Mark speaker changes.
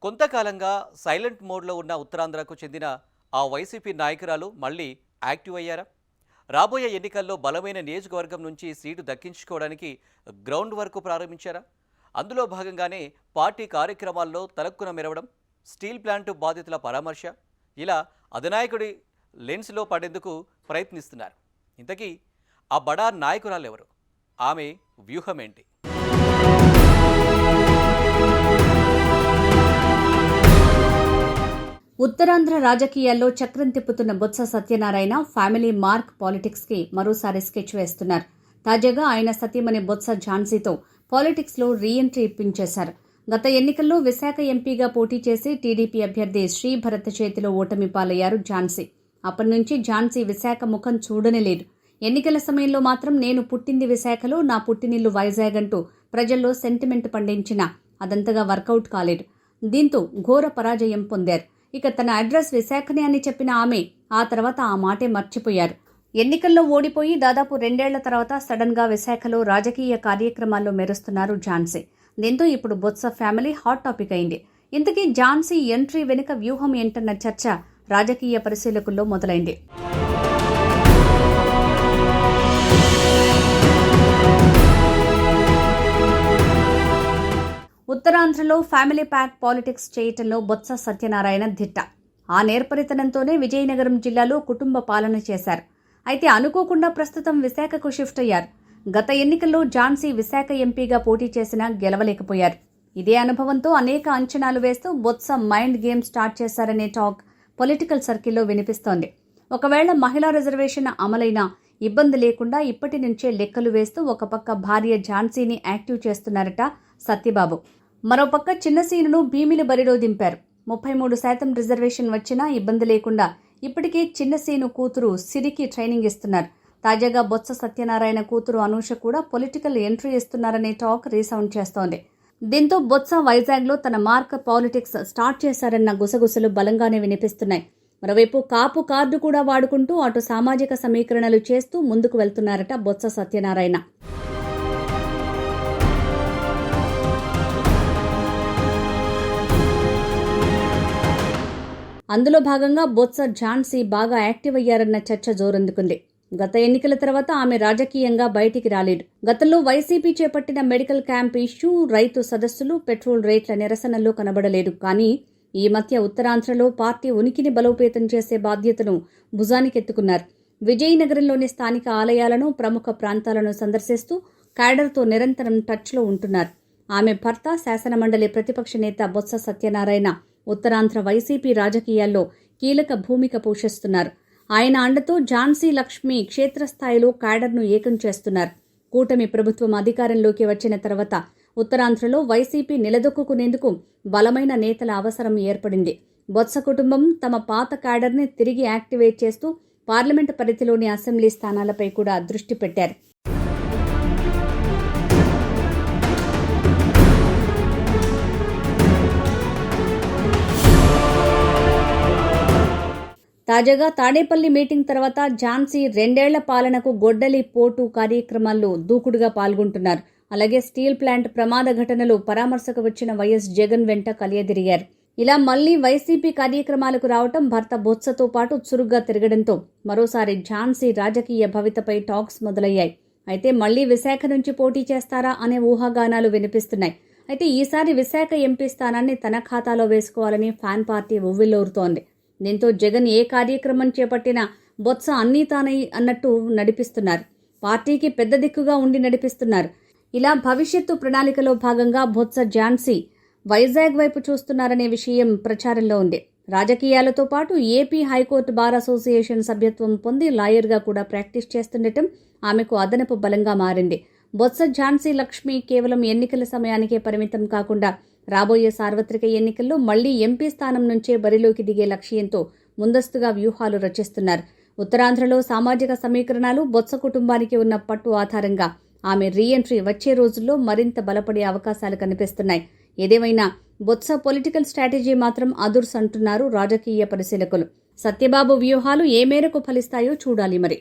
Speaker 1: కొంతకాలంగా సైలెంట్ మోడ్లో ఉన్న ఉత్తరాంధ్రకు చెందిన ఆ వైసీపీ నాయకురాలు మళ్ళీ యాక్టివ్ అయ్యారా? రాబోయే ఎన్నికల్లో బలమైన నియోజకవర్గం నుంచి సీటు దక్కించుకోవడానికి గ్రౌండ్ వర్క్ ప్రారంభించారా? అందులో భాగంగానే పార్టీ కార్యక్రమాల్లో తలక్కున మెరవడం, స్టీల్ ప్లాంటు బాధితుల పరామర్శ, ఇలా అధినాయకుడి లెన్స్లో పడేందుకు ప్రయత్నిస్తున్నారు. ఇంతకీ ఆ బడా నాయకురాలు ఎవరు? ఆమె వ్యూహమేంటి?
Speaker 2: ఉత్తరాంధ్ర రాజకీయాల్లో చక్రం తిప్పుతున్న Botsa Satyanarayana family mark politics కి మరోసారి స్కెచ్ వేస్తున్నారు. తాజాగా ఆయన సతీమణి బొత్స ఝాన్సీతో పాలిటిక్స్ లో రీఎంట్రీ ఇప్పించేశారు. గత ఎన్నికల్లో విశాఖ ఎంపీగా పోటీ చేసి టీడీపీ అభ్యర్థి శ్రీభరత్ చేతిలో ఓటమి పాలయ్యారు ఝాన్సీ. అప్పటి నుంచి ఝాన్సీ విశాఖ ముఖం చూడనే లేదు. ఎన్నికల సమయంలో మాత్రం నేను పుట్టింది విశాఖలో, నా పుట్టినిల్లు వైజాగ్ అంటూ ప్రజల్లో సెంటిమెంట్ పండించినా అదంతగా వర్కౌట్ కాలేదు. దీంతో ఘోర పరాజయం పొందారు. ఇక తన అడ్రస్ విశాఖనే అని చెప్పిన ఆమె ఆ తర్వాత ఆ మాటే మర్చిపోయారు. ఎన్నికల్లో ఓడిపోయి దాదాపు 2 ఏళ్ల తర్వాత సడన్ గా విశాఖలో రాజకీయ కార్యక్రమాల్లో మెరుస్తున్నారు ఝాన్సీ. దీంతో ఇప్పుడు బొత్స ఫ్యామిలీ హాట్ టాపిక్ అయింది. ఇంతకీ ఝాన్సీ ఎంట్రీ వెనుక వ్యూహం ఏంటన్న చర్చ రాజకీయ పరిశీలకుల్లో మొదలైంది. ఉత్తరాంధ్రలో ఫ్యామిలీ ప్యాక్ పాలిటిక్స్ చేయటంలో బొత్స సత్యనారాయణ దిట్ట. ఆ నేర్పరితనంతోనే విజయనగరం జిల్లాలో కుటుంబ పాలన చేశారు. అయితే అనుకోకుండా ప్రస్తుతం విశాఖకు షిఫ్ట్ అయ్యారు. గత ఎన్నికల్లో ఝాన్సీ విశాఖ ఎంపీగా పోటీ చేసినా గెలవలేకపోయారు. ఇదే అనుభవంతో అనేక అంచనాలు వేస్తూ బొత్స మైండ్ గేమ్ స్టార్ట్ చేశారనే టాక్ పొలిటికల్ సర్కిల్లో వినిపిస్తోంది. ఒకవేళ మహిళా రిజర్వేషన్ అమలైనా ఇబ్బంది లేకుండా ఇప్పటి నుంచే లెక్కలు వేస్తూ ఒక పక్క భార్య ఝాన్సీని యాక్టివ్ చేస్తున్నారట సత్యబాబు. మరోపక్క చిన్న సీనును భీమిలి బరిలో దింపారు. 33% రిజర్వేషన్ వచ్చినా ఇబ్బంది లేకుండా ఇప్పటికే చిన్న సీను కూతురు సిరికి ట్రైనింగ్ ఇస్తున్నారు. తాజాగా బొత్స సత్యనారాయణ కూతురు అనూష కూడా పొలిటికల్ ఎంట్రీ ఇస్తున్నారనే టాక్ రీసౌండ్ చేస్తోంది. దీంతో బొత్స వైజాగ్లో తన మార్క్ పాలిటిక్స్ స్టార్ట్ చేశారన్న గుసగుసలు బలంగానే వినిపిస్తున్నాయి. మరోవైపు కాపు కార్డు కూడా వాడుకుంటూ అటు సామాజిక సమీకరణలు చేస్తూ ముందుకు వెళ్తున్నారట బొత్స సత్యనారాయణ. అందులో భాగంగా బొత్స ఝాన్సీ బాగా యాక్టివ్ అయ్యారన్న చర్చ జోరందుకుంది. గత ఎన్నికల తర్వాత ఆమె రాజకీయంగా బయటికి రాలేదు. గతంలో వైసీపీ చేపట్టిన మెడికల్ క్యాంప్ ఇష్యూ, రైతు సదస్సులు, పెట్రోల్ రేట్ల నిరసనల్లో కనబడలేదు. కానీ ఈ మధ్య ఉత్తరాంధ్రలో పార్టీ ఉనికిని బలోపేతం చేసే బాధ్యతను భుజానికెత్తుకున్నారు. విజయనగరంలోని స్థానిక ఆలయాలను, ప్రముఖ ప్రాంతాలను సందర్శిస్తూ క్యాడర్తో నిరంతరం టచ్లో ఉంటున్నారు. ఆమె భర్త శాసనమండలి ప్రతిపక్ష నేత బొత్స సత్యనారాయణ ఉత్తరాంధ్ర వైసీపీ రాజకీయాల్లో కీలక భూమిక పోషిస్తున్నారు. ఆయన అండతో ఝాన్సీ లక్ష్మి క్షేత్రస్థాయిలో క్యాడర్ను ఏకం చేస్తున్నారు. కూటమి ప్రభుత్వం అధికారంలోకి వచ్చిన తర్వాత ఉత్తరాంధ్రలో వైసీపీ నిలదొక్కునేందుకు బలమైన నేతల అవసరం ఏర్పడింది. బొత్స కుటుంబం తమ పాత క్యాడర్ని తిరిగి యాక్టివేట్ చేస్తూ పార్లమెంటు పరిధిలోని అసెంబ్లీ స్థానాలపై కూడా దృష్టి పెట్టారు. తాజాగా తాడేపల్లి మీటింగ్ తర్వాత ఝాన్సీ 2 ఏళ్ల పాలనకు గొడ్డలి పోటు కార్యక్రమాల్లో దూకుడుగా పాల్గొంటున్నారు. అలాగే స్టీల్ ప్లాంట్ ప్రమాద ఘటనలో పరామర్శకు వచ్చిన వైఎస్ జగన్ వెంట కలియదిరిగారు. ఇలా మళ్లీ వైసీపీ కార్యక్రమాలకు రావటం భర్త బొత్సతో పాటు చురుగ్గా తిరగడంతో మరోసారి ఝాన్సీ రాజకీయ భవితపై టాక్స్ మొదలయ్యాయి. అయితే మళ్లీ విశాఖ నుంచి పోటీ చేస్తారా అనే ఊహాగానాలు వినిపిస్తున్నాయి. అయితే ఈసారి విశాఖ ఎంపీ స్థానాన్ని తన ఖాతాలో వేసుకోవాలని ఫ్యాన్ పార్టీ ఉవ్విళ్లూరుతోంది. దీంతో జగన్ ఏ కార్యక్రమం చేపట్టినా బొత్స అన్నీ తానై అన్నట్టు నడిపిస్తున్నారు. పార్టీకి పెద్ద దిక్కుగా ఉండి నడిపిస్తున్నారు. ఇలా భవిష్యత్తు ప్రణాళికలో భాగంగా బొత్స ఝాన్సీ వైజాగ్ వైపు చూస్తున్నారనే విషయం ప్రచారంలో ఉంది. రాజకీయాలతో పాటు ఏపీ హైకోర్టు బార్ అసోసియేషన్ సభ్యత్వం పొంది లాయర్గా కూడా ప్రాక్టీస్ చేస్తుండటం ఆమెకు అదనపు బలంగా మారింది. బొత్స ఝాన్సీ లక్ష్మి కేవలం ఎన్నికల సమయానికే పరిమితం కాకుండా రాబోయే సార్వత్రిక ఎన్నికల్లో మళ్లీ ఎంపీ స్థానం నుంచే బరిలోకి దిగే లక్ష్యంతో ముందస్తుగా వ్యూహాలు రచిస్తున్నారు. ఉత్తరాంధ్రలో సామాజిక సమీకరణాలు, బొత్స కుటుంబానికి ఉన్న పట్టు ఆధారంగా ఆమె రీఎంట్రీ వచ్చే రోజుల్లో మరింత బలపడే అవకాశాలు కనిపిస్తున్నాయి. ఏదేమైనా బొత్స పొలిటికల్ స్ట్రాటజీ మాత్రం అదుర్స్ అంటున్నారు రాజకీయ పరిశీలకులు. సత్యబాబు వ్యూహాలు ఏ మేరకు ఫలిస్తాయో చూడాలి మరి.